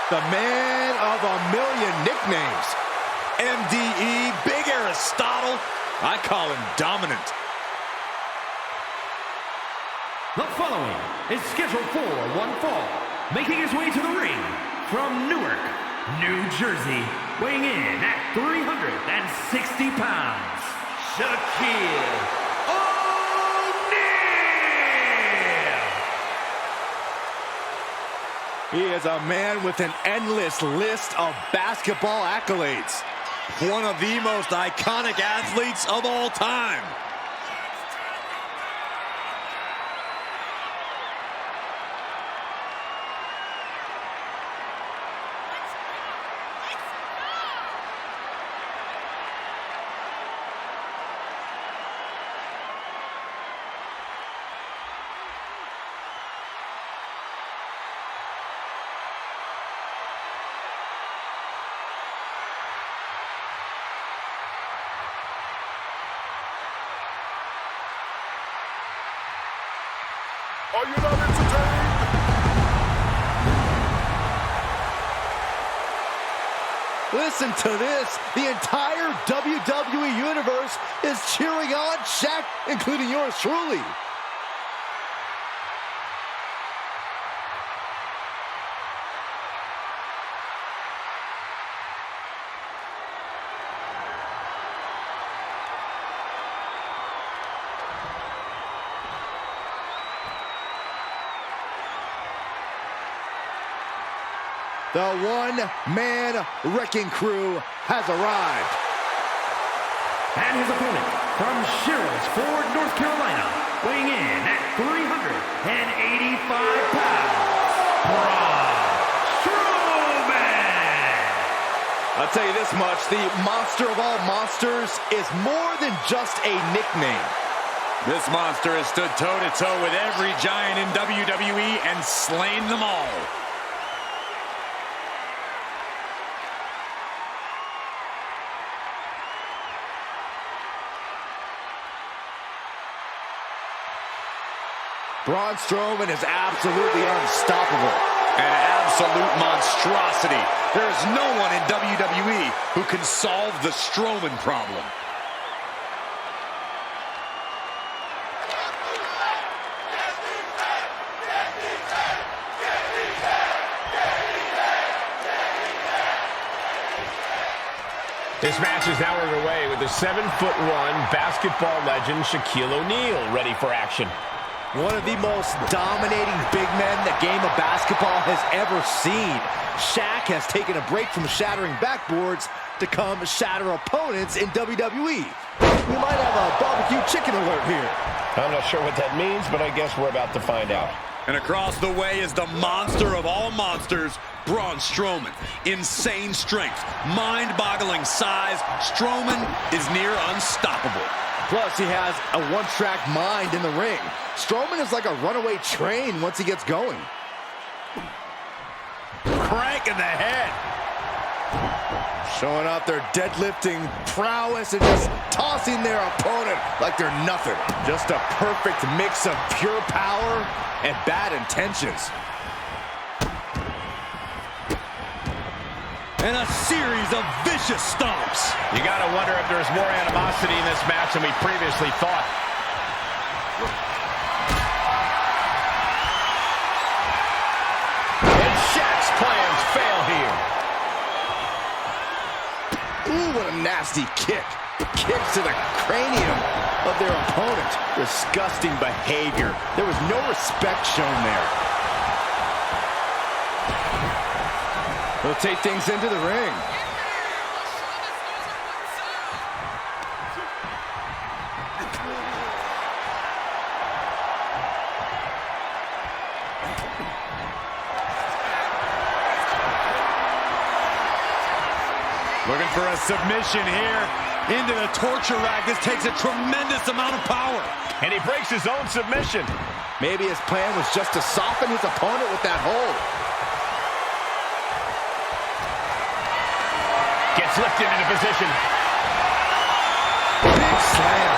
The man of a million nicknames. MDE, Big Aristotle. I call him dominant. The following is scheduled for one fall. Making his way to the ring from Newark, New Jersey, weighing in at 360 pounds, Shaquille O'Neal. He is a man with an endless list of basketball accolades. One of the most iconic athletes of all time. Are you not entertained? Listen to this. The entire WWE Universe is cheering on Shaq, including yours truly. The one-man wrecking crew has arrived. And his opponent from Sherrills, North Carolina, weighing in at 385 pounds, Braun Strowman. I'll tell you this much, the monster of all monsters is more than just a nickname. This monster has stood toe-to-toe with every giant in WWE and slain them all. Braun Strowman is absolutely unstoppable. An absolute monstrosity. There's no one in WWE who can solve the Strowman problem. This match is now underway with the 7'1" basketball legend Shaquille O'Neal ready for action. One of the most dominating big men the game of basketball has ever seen. Shaq has taken a break from shattering backboards to come shatter opponents in WWE. We might have a barbecue chicken alert here. I'm not sure what that means, but I guess we're about to find out. And across the way is the monster of all monsters, Braun Strowman. Insane strength, mind-boggling size. Strowman is near unstoppable. Plus, he has a one-track mind in the ring. Strowman is like a runaway train once he gets going. Crank in the head. Showing off their deadlifting prowess and just tossing their opponent like they're nothing. Just a perfect mix of pure power and bad intentions. And a series of vicious stomps. You gotta wonder if there's more animosity in this match than we previously thought. And Shaq's plans fail here. Ooh, what a nasty kick. Kicks to the cranium of their opponent. Disgusting behavior. There was no respect shown there. They'll take things into the ring. Looking for a submission here into the torture rack. This takes a tremendous amount of power. And he breaks his own submission. Maybe his plan was just to soften his opponent with that hold. Gets lifted into position. Big slam.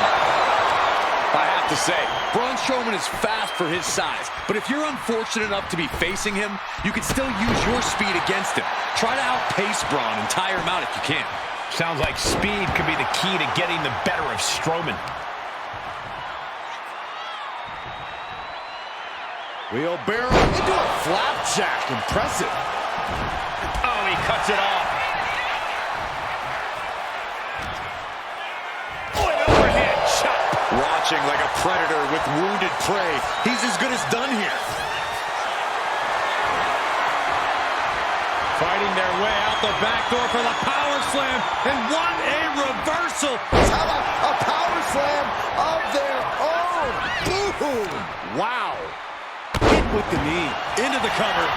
If I have to say. Braun Strowman is fast for his size, but if you're unfortunate enough to be facing him, you can still use your speed against him. Try to outpace Braun and tire him out if you can. Sounds like speed could be the key to getting the better of Strowman. Wheelbarrow into a flapjack. Impressive. Oh, he cuts it off. Oh, an overhead chop. Watching like a predator with wounded prey. He's as good as done here. Fighting their way out the back door for the power slam. And what a reversal. How about a power slam of their own? Boom. Wow. Hit with the knee. Into the cover.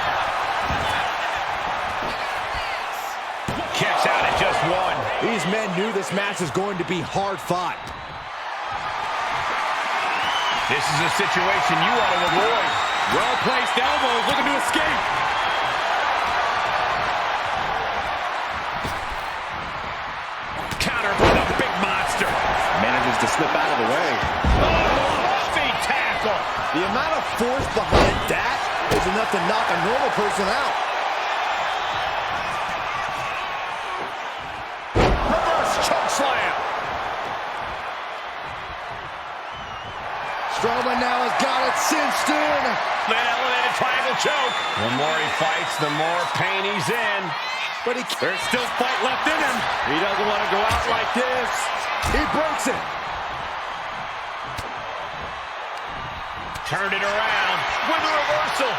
Kicks out at just one. These men knew this match was going to be hard fought. This is a situation you want to avoid. Well-placed elbows looking to escape. Counter by the big monster. Manages to slip out of the way. Oh, feet tackle. The amount of force behind that is enough to knock a normal person out. Reverse choke slam. Strowman now has got it cinched in. An elevated triangle choke. The more he fights, the more pain he's in. But there's still fight left in him. He doesn't want to go out like this. He breaks it. Turned it around with a reversal.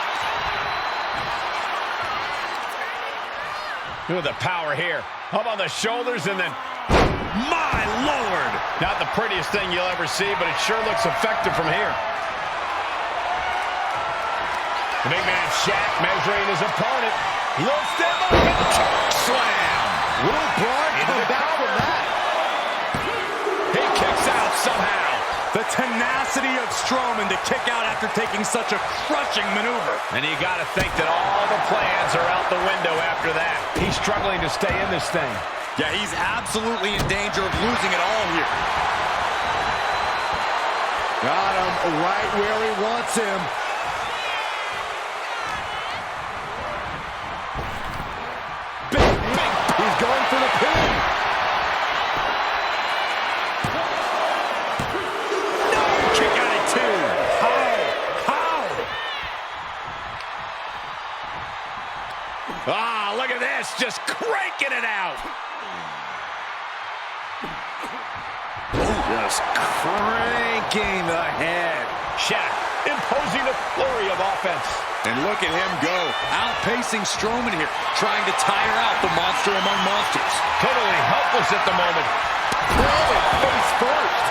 Look at the power here. Up on the shoulders and then, my Lord. Not the prettiest thing you'll ever see, but it sure looks effective from here. The big man Shaq measuring his opponent. Lifts him up and choke slam. Will Braun come back from that? He kicks out somehow. The tenacity of Strowman to kick out after taking such a crushing maneuver. And you got to think that all the plans are out the window after that. He's struggling to stay in this thing. Yeah, he's absolutely in danger of losing it all here. Got him right where he wants him. He's going for the pin. No! Kick out at two. How? Ah, look at this. Just cranking it out. Just cranking ahead. Shaq imposing a flurry of offense. And look at him go, outpacing Strowman here, trying to tire out the monster among monsters. Totally helpless at the moment. Face first.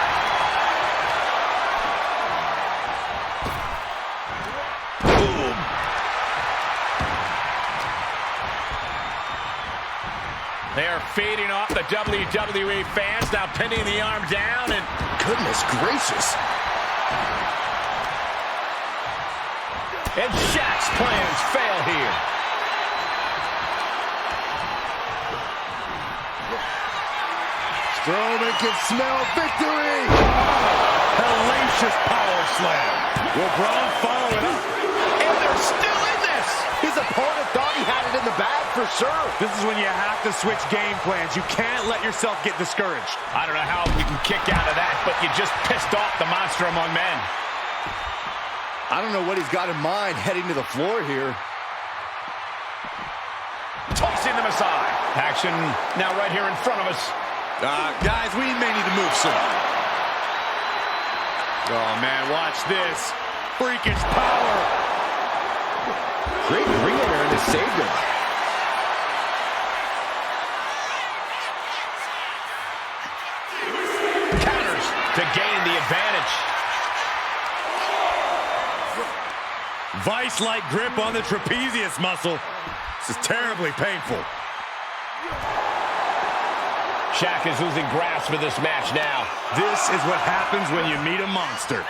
Boom. They are feeding off the WWE fans, now pinning the arm down, and Goodness gracious. And Shaq's plans fail here. Strowman can smell victory. Hellacious power slam. Will Braun follow it up? And they're still in this. His opponent thought he had it in the bag for sure. This is when you have to switch game plans. You can't let yourself get discouraged. I don't know how you can kick out of that, but you just pissed off the monster among men. I don't know what he's got in mind heading to the floor here. Tossing them aside. Action now right here in front of us. Guys, we may need to move soon. Oh, man, watch this. Freakish power. Great ring awareness saved him. Counters to gain the advantage. Vice-like grip on the trapezius muscle. This is terribly painful. Shaq is losing grasp of this match now. This is what happens when you meet a monster.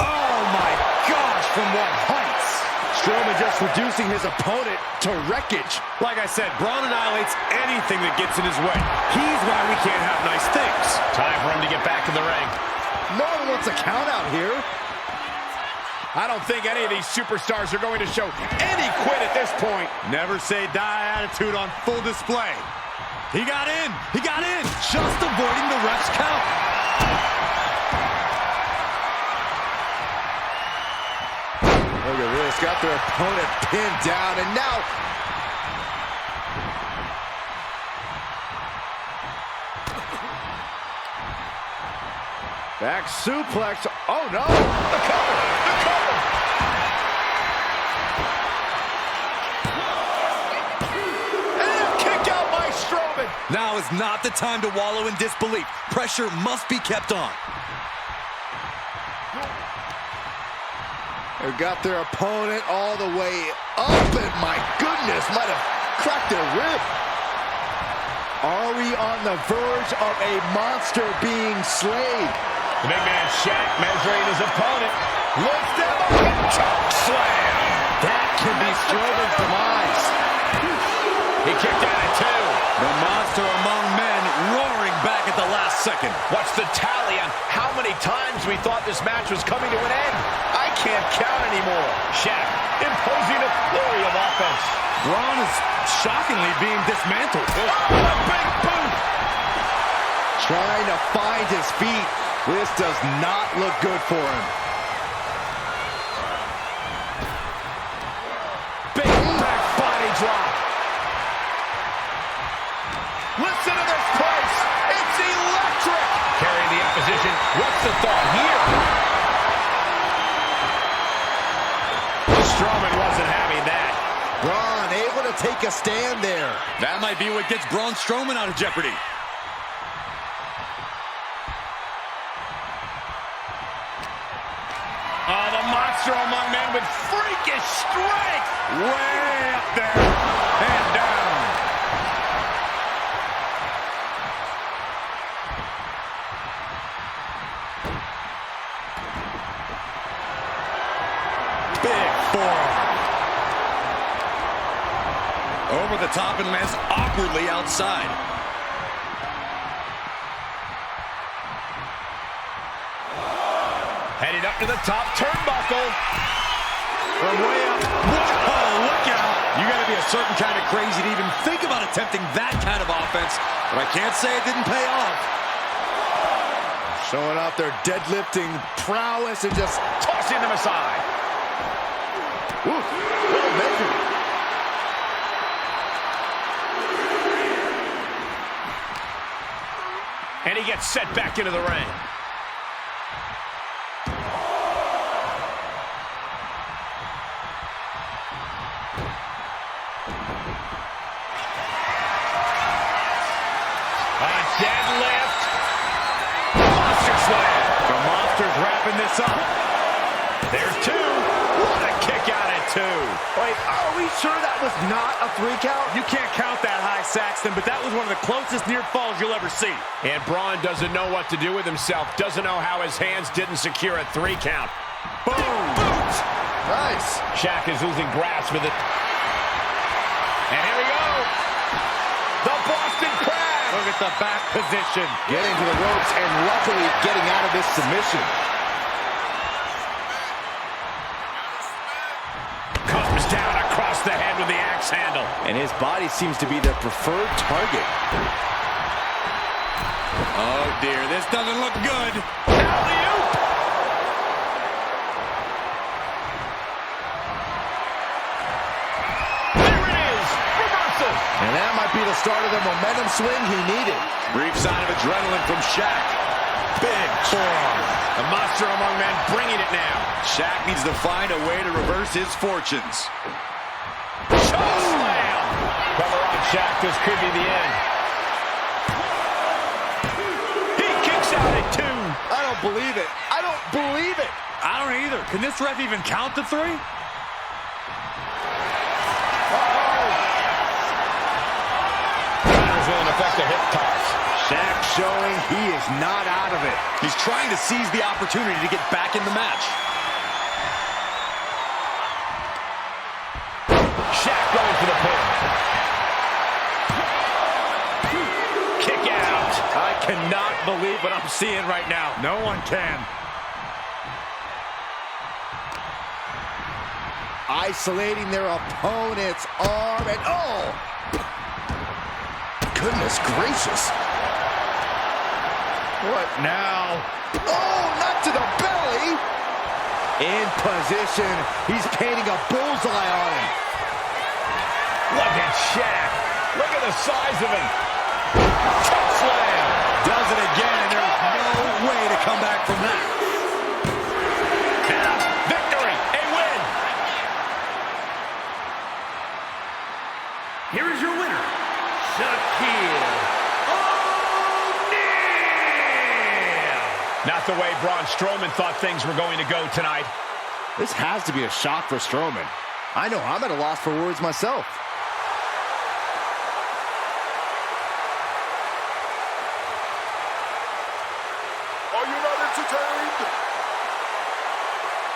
Oh, my gosh, from what heights? Strowman just reducing his opponent to wreckage. Like I said, Braun annihilates anything that gets in his way. He's why we can't have nice things. Time for him to get back in the ring. No one wants a count out here. I don't think any of these superstars are going to show any quit at this point. Never say die attitude on full display. He got in. He got in. Just avoiding the ref's count. Look at this. Got their opponent pinned down, and now... Back suplex. Oh, no. The cover. The cover. And a kick out by Strowman. Now is not the time to wallow in disbelief. Pressure must be kept on. They got their opponent all the way up, and my goodness, might have cracked their rib. Are we on the verge of a monster being slayed? The big man Shaq measuring his opponent. Lifts him up and choke slam. That can be Strowman's demise. He kicked out at 2. The monster among men roaring back at the last second. What's the tally on how many times we thought this match was coming to an end? I can't count anymore. Shaq imposing a flurry of offense. Braun is shockingly being dismantled. Oh, a big boot. Trying to find his feet. This does not look good for him. Big back body drop. Listen to this place. It's electric. Carrying the opposition. What's the thought here? Strowman wasn't having that. Braun able to take a stand there. That might be what gets Braun Strowman out of jeopardy. Oh, the monster among men with freakish strength. Way up there. And down. Big forearm. Over the top and lands awkwardly outside. Headed up to the top turnbuckle. From way up. Whoa, look out. You got to be a certain kind of crazy to even think about attempting that kind of offense. But I can't say it didn't pay off. Showing off their deadlifting prowess and just Tossing them aside. well measured. And he gets set back into the ring. Deadlift. Monster slam. The monster's wrapping this up. There's 2. What a kick out at 2. Wait, are we sure that was not a 3 count? You can't count that high, Saxton, but that was one of the closest near falls you'll ever see. And Braun doesn't know what to do with himself. Doesn't know how his hands didn't secure a 3 count. Boom. Boot. Nice. Shaq is losing grasp with it. And here we go. The Boston Crab. Look at the back position. Getting to the ropes and luckily getting out of this submission. Comes down across the head with the axe handle. And his body seems to be the preferred target. Oh, dear. This doesn't look good. Alley-oop. There it is. Reversal. And that might be the start of the momentum swing he needed. Brief sign of adrenaline from Shaq. Big forearm. The monster among men bringing it now. Shaq needs to find a way to reverse his fortunes. Choke slam. Cover on Shaq. This could be the end. He kicks out at 2. I don't believe it. I don't believe it. I don't either. Can this ref even count to 3? Will affect a hip toss. Shaq showing he is not out of it. He's trying to seize the opportunity to get back in the match. Shaq going for the pin. Kick out. I cannot believe what I'm seeing right now. No one can. Isolating their opponent's arm, and oh! Goodness gracious. What now? Oh, not to the belly! In position, he's painting a bullseye on him. Look at Shaq. Look at the size of him. Choke slam. Does it again, and there's no way to come back from that. And a victory, a win. Here is your winner, Shaquille O'Neal. Not the way Braun Strowman thought things were going to go tonight. This has to be a shock for Strowman. I know I'm at a loss for words myself. Are you not entertained?